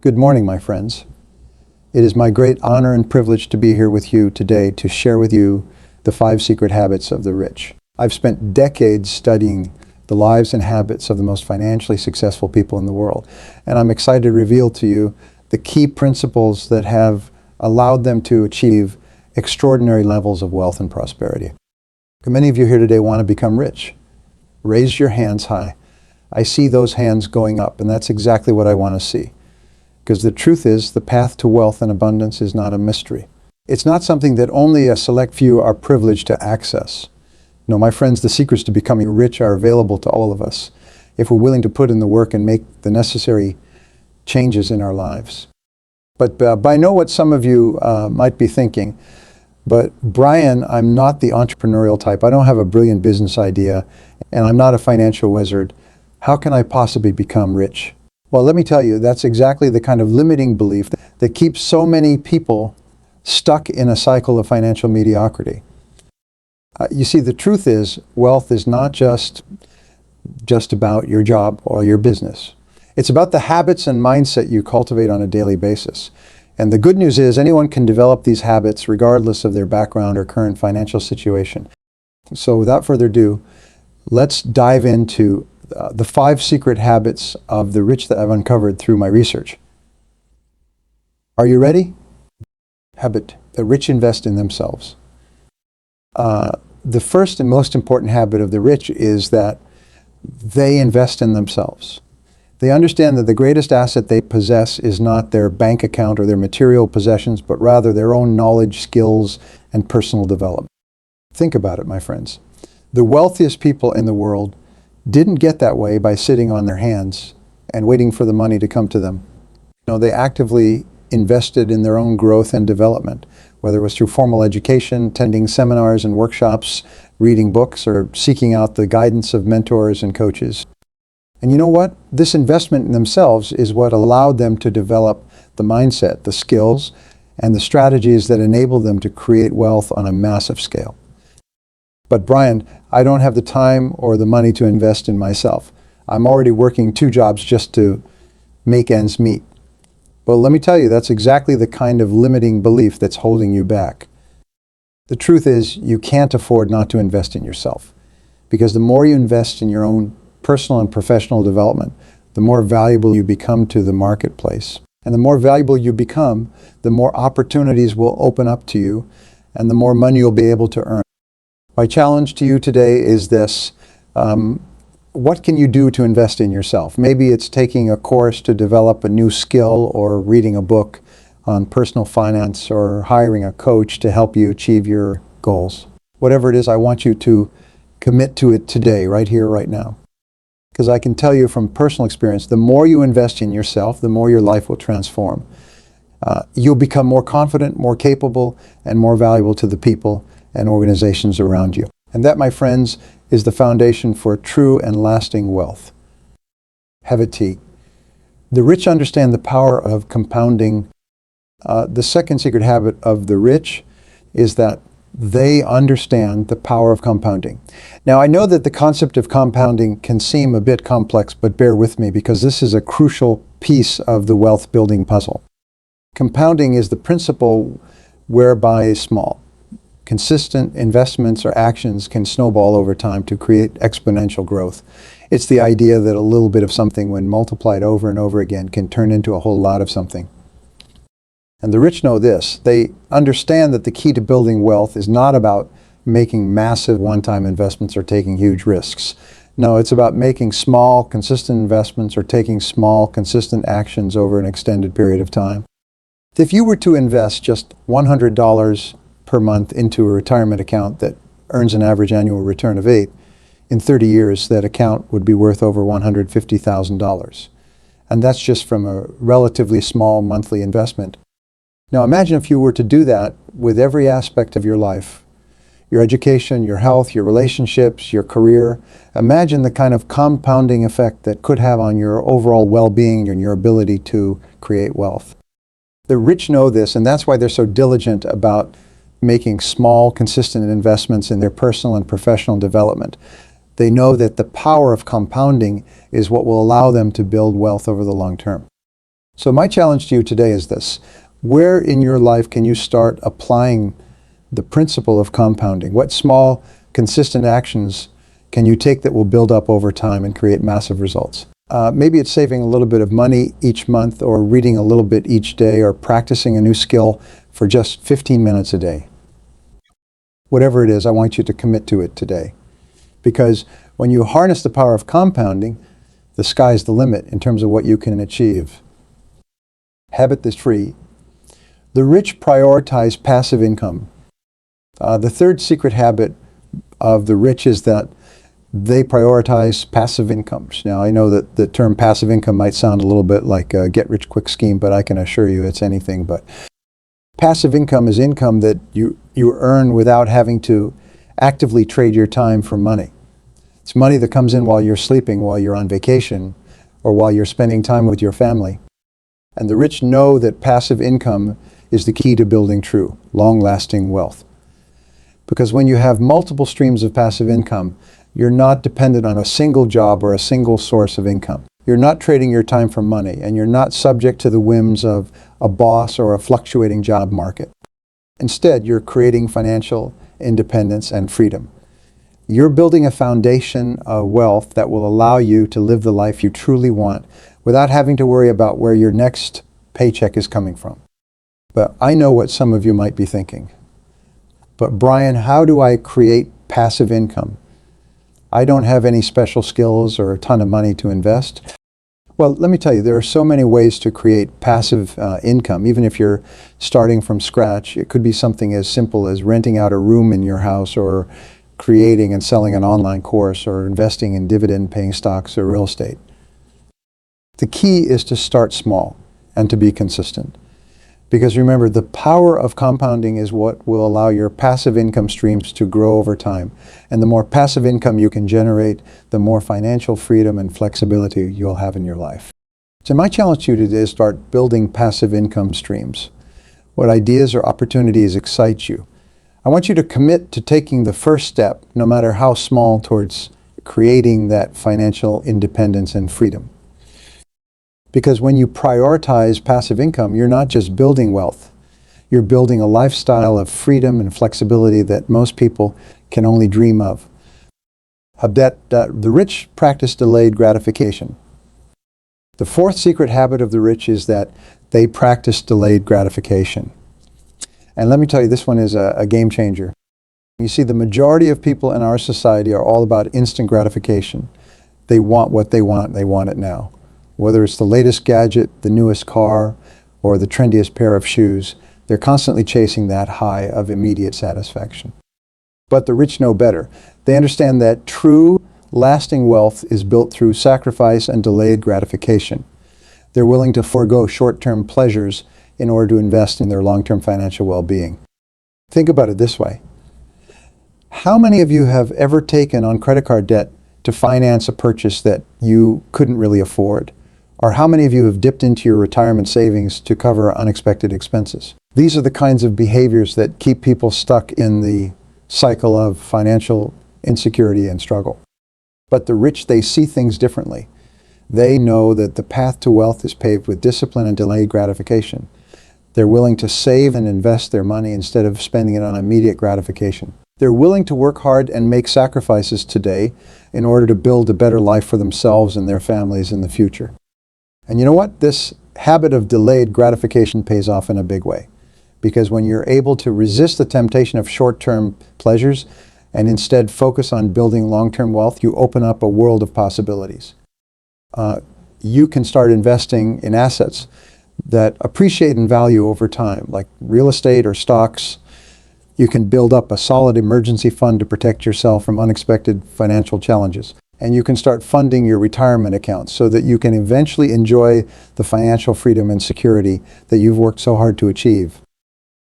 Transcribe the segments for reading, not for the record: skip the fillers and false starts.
Good morning, my friends. It is my great honor and privilege to be here with you today to share with you the 5 secret habits of the rich. I've spent decades studying the lives and habits of the most financially successful people in the world, and I'm excited to reveal to you the key principles that have allowed them to achieve extraordinary levels of wealth and prosperity. Many of you here today want to become rich. Raise your hands high. I see those hands going up, and that's exactly what I want to see. Because the truth is, the path to wealth and abundance is not a mystery. It's not something that only a select few are privileged to access. No, my friends, the secrets to becoming rich are available to all of us if we're willing to put in the work and make the necessary changes in our lives. But I know what some of you might be thinking. But Brian, I'm not the entrepreneurial type. I don't have a brilliant business idea, and I'm not a financial wizard. How can I possibly become rich? Well, let me tell you, that's exactly the kind of limiting belief that keeps so many people stuck in a cycle of financial mediocrity. You see, the truth is, wealth is not just about your job or your business. It's about the habits and mindset you cultivate on a daily basis. And the good news is anyone can develop these habits regardless of their background or current financial situation. So without further ado, let's dive into the 5 secret habits of the rich that I've uncovered through my research. Are you ready? Habit: the rich invest in themselves. The first and most important habit of the rich is that they invest in themselves. They understand that the greatest asset they possess is not their bank account or their material possessions, but rather their own knowledge, skills, and personal development. Think about it, my friends. The wealthiest people in the world didn't get that way by sitting on their hands and waiting for the money to come to them. No, they actively invested in their own growth and development, whether it was through formal education, attending seminars and workshops, reading books, or seeking out the guidance of mentors and coaches. And you know what? This investment in themselves is what allowed them to develop the mindset, the skills, and the strategies that enable them to create wealth on a massive scale. But Brian, I don't have the time or the money to invest in myself. I'm already working 2 jobs just to make ends meet. Well, let me tell you, that's exactly the kind of limiting belief that's holding you back. The truth is, you can't afford not to invest in yourself. Because the more you invest in your own personal and professional development, the more valuable you become to the marketplace. And the more valuable you become, the more opportunities will open up to you, and the more money you'll be able to earn. My challenge to you today is this. What can you do to invest in yourself? Maybe it's taking a course to develop a new skill, or reading a book on personal finance, or hiring a coach to help you achieve your goals. Whatever it is, I want you to commit to it today, right here, right now. Because I can tell you from personal experience, the more you invest in yourself, the more your life will transform. You'll become more confident, more capable, and more valuable to the people and organizations around you. And that, my friends, is the foundation for true and lasting wealth. Habit T. The rich understand the power of compounding. The second secret habit of the rich is that they understand the power of compounding. Now, I know that the concept of compounding can seem a bit complex, but bear with me because this is a crucial piece of the wealth building puzzle. Compounding is the principle whereby small, consistent investments or actions can snowball over time to create exponential growth. It's the idea that a little bit of something, when multiplied over and over again, can turn into a whole lot of something. And the rich know this. They understand that the key to building wealth is not about making massive one-time investments or taking huge risks. No, it's about making small, consistent investments or taking small, consistent actions over an extended period of time. If you were to invest just $100 per month into a retirement account that earns an average annual return of 8, in 30 years that account would be worth over $150,000. And that's just from a relatively small monthly investment. Now imagine if you were to do that with every aspect of your life, your education, your health, your relationships, your career. Imagine the kind of compounding effect that could have on your overall well-being and your ability to create wealth. The rich know this, and that's why they're so diligent about making small, consistent investments in their personal and professional development. They know that the power of compounding is what will allow them to build wealth over the long term. So my challenge to you today is this. Where in your life can you start applying the principle of compounding? What small, consistent actions can you take that will build up over time and create massive results? Maybe it's saving a little bit of money each month, or reading a little bit each day, or practicing a new skill for just 15 minutes a day. Whatever it is, I want you to commit to it today. Because when you harness the power of compounding, the sky's the limit in terms of what you can achieve. Habit that's free. The rich prioritize passive income. The third secret habit of the rich is that they prioritize passive incomes. Now, I know that the term passive income might sound a little bit like a get-rich-quick scheme, but I can assure you it's anything but. Passive income is income that you earn without having to actively trade your time for money. It's money that comes in while you're sleeping, while you're on vacation, or while you're spending time with your family. And the rich know that passive income is the key to building true, long-lasting wealth. Because when you have multiple streams of passive income, you're not dependent on a single job or a single source of income. You're not trading your time for money, and you're not subject to the whims of a boss or a fluctuating job market. Instead, you're creating financial independence and freedom. You're building a foundation of wealth that will allow you to live the life you truly want without having to worry about where your next paycheck is coming from. But I know what some of you might be thinking. But Brian, how do I create passive income? I don't have any special skills or a ton of money to invest. Well, let me tell you, there are so many ways to create passive income. Even if you're starting from scratch, it could be something as simple as renting out a room in your house, or creating and selling an online course, or investing in dividend-paying stocks or real estate. The key is to start small and to be consistent. Because remember, the power of compounding is what will allow your passive income streams to grow over time. And the more passive income you can generate, the more financial freedom and flexibility you'll have in your life. So my challenge to you today is start building passive income streams. What ideas or opportunities excite you? I want you to commit to taking the first step, no matter how small, towards creating that financial independence and freedom. Because when you prioritize passive income, you're not just building wealth. You're building a lifestyle of freedom and flexibility that most people can only dream of. The rich practice delayed gratification. The fourth secret habit of the rich is that they practice delayed gratification. And let me tell you, this one is a game changer. You see, the majority of people in our society are all about instant gratification. They want what they want it now. Whether it's the latest gadget, the newest car, or the trendiest pair of shoes, they're constantly chasing that high of immediate satisfaction. But the rich know better. They understand that true, lasting wealth is built through sacrifice and delayed gratification. They're willing to forego short-term pleasures in order to invest in their long-term financial well-being. Think about it this way. How many of you have ever taken on credit card debt to finance a purchase that you couldn't really afford? Or how many of you have dipped into your retirement savings to cover unexpected expenses? These are the kinds of behaviors that keep people stuck in the cycle of financial insecurity and struggle. But the rich, they see things differently. They know that the path to wealth is paved with discipline and delayed gratification. They're willing to save and invest their money instead of spending it on immediate gratification. They're willing to work hard and make sacrifices today in order to build a better life for themselves and their families in the future. And you know what? This habit of delayed gratification pays off in a big way. Because when you're able to resist the temptation of short-term pleasures and instead focus on building long-term wealth, you open up a world of possibilities. You can start investing in assets that appreciate in value over time, like real estate or stocks. You can build up a solid emergency fund to protect yourself from unexpected financial challenges. And you can start funding your retirement accounts so that you can eventually enjoy the financial freedom and security that you've worked so hard to achieve.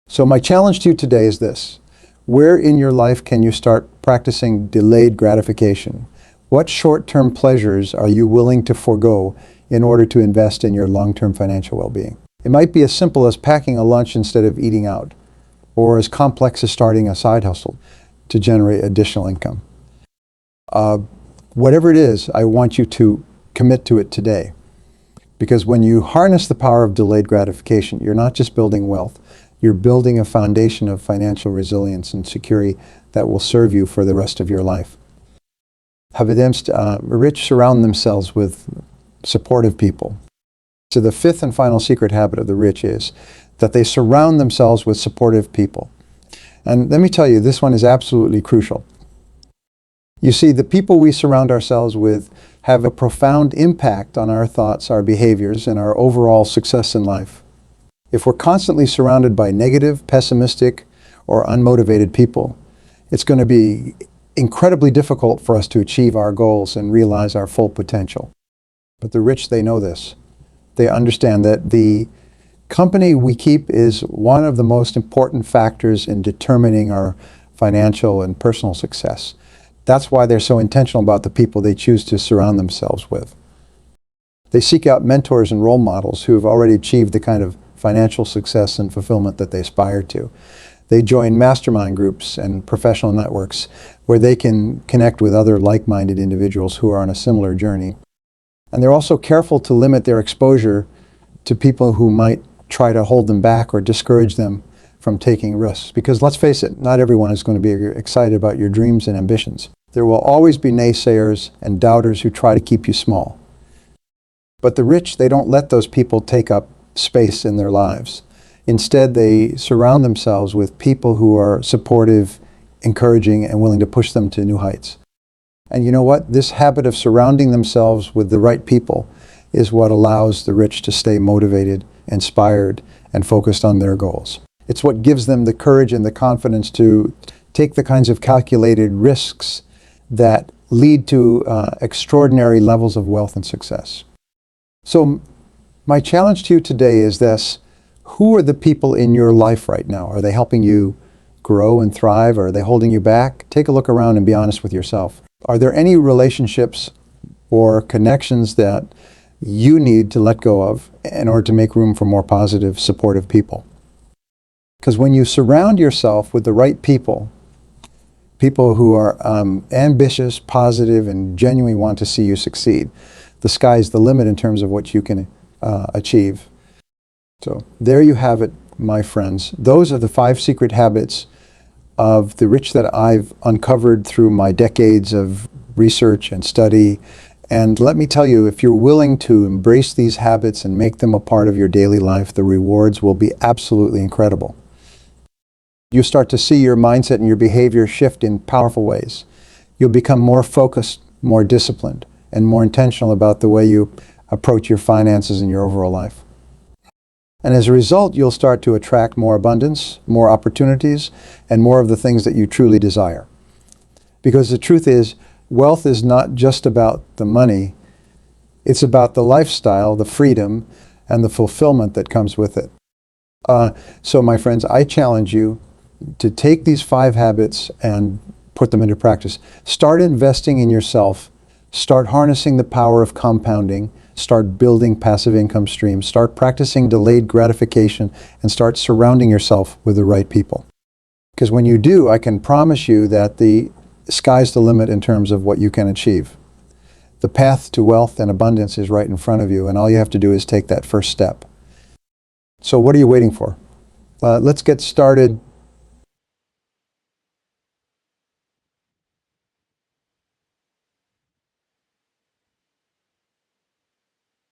So my challenge to you today is this. Where in your life can you start practicing delayed gratification? What short-term pleasures are you willing to forego in order to invest in your long-term financial well-being? It might be as simple as packing a lunch instead of eating out, or as complex as starting a side hustle to generate additional income. Whatever it is, I want you to commit to it today. Because when you harness the power of delayed gratification, you're not just building wealth, you're building a foundation of financial resilience and security that will serve you for the rest of your life. Rich surround themselves with supportive people. So the fifth and final secret habit of the rich is that they surround themselves with supportive people. And let me tell you, this one is absolutely crucial. You see, the people we surround ourselves with have a profound impact on our thoughts, our behaviors, and our overall success in life. If we're constantly surrounded by negative, pessimistic, or unmotivated people, it's going to be incredibly difficult for us to achieve our goals and realize our full potential. But the rich, they know this. They understand that the company we keep is one of the most important factors in determining our financial and personal success. That's why they're so intentional about the people they choose to surround themselves with. They seek out mentors and role models who have already achieved the kind of financial success and fulfillment that they aspire to. They join mastermind groups and professional networks where they can connect with other like-minded individuals who are on a similar journey. And they're also careful to limit their exposure to people who might try to hold them back or discourage them from taking risks. Because let's face it, not everyone is going to be excited about your dreams and ambitions. There will always be naysayers and doubters who try to keep you small. But the rich, they don't let those people take up space in their lives. Instead, they surround themselves with people who are supportive, encouraging, and willing to push them to new heights. And you know what? This habit of surrounding themselves with the right people is what allows the rich to stay motivated, inspired, and focused on their goals. It's what gives them the courage and the confidence to take the kinds of calculated risks that lead to extraordinary levels of wealth and success. So my challenge to you today is this: who are the people in your life right now? Are they helping you grow and thrive, or are they holding you back? Take a look around and be honest with yourself. Are there any relationships or connections that you need to let go of in order to make room for more positive, supportive people? Because when you surround yourself with the right people, people who are ambitious, positive, and genuinely want to see you succeed, the sky's the limit in terms of what you can achieve. So there you have it, my friends. Those are the 5 secret habits of the rich that I've uncovered through my decades of research and study. And let me tell you, if you're willing to embrace these habits and make them a part of your daily life, the rewards will be absolutely incredible. You start to see your mindset and your behavior shift in powerful ways. You'll become more focused, more disciplined, and more intentional about the way you approach your finances and your overall life. And as a result, you'll start to attract more abundance, more opportunities, and more of the things that you truly desire. Because the truth is, wealth is not just about the money, it's about the lifestyle, the freedom, and the fulfillment that comes with it. So my friends, I challenge you to take these 5 habits and put them into practice. Start investing in yourself. Start harnessing the power of compounding. Start building passive income streams. Start practicing delayed gratification, and start surrounding yourself with the right people. Because when you do, I can promise you that the sky's the limit in terms of what you can achieve. The path to wealth and abundance is right in front of you, and all you have to do is take that first step. So what are you waiting for? Let's get started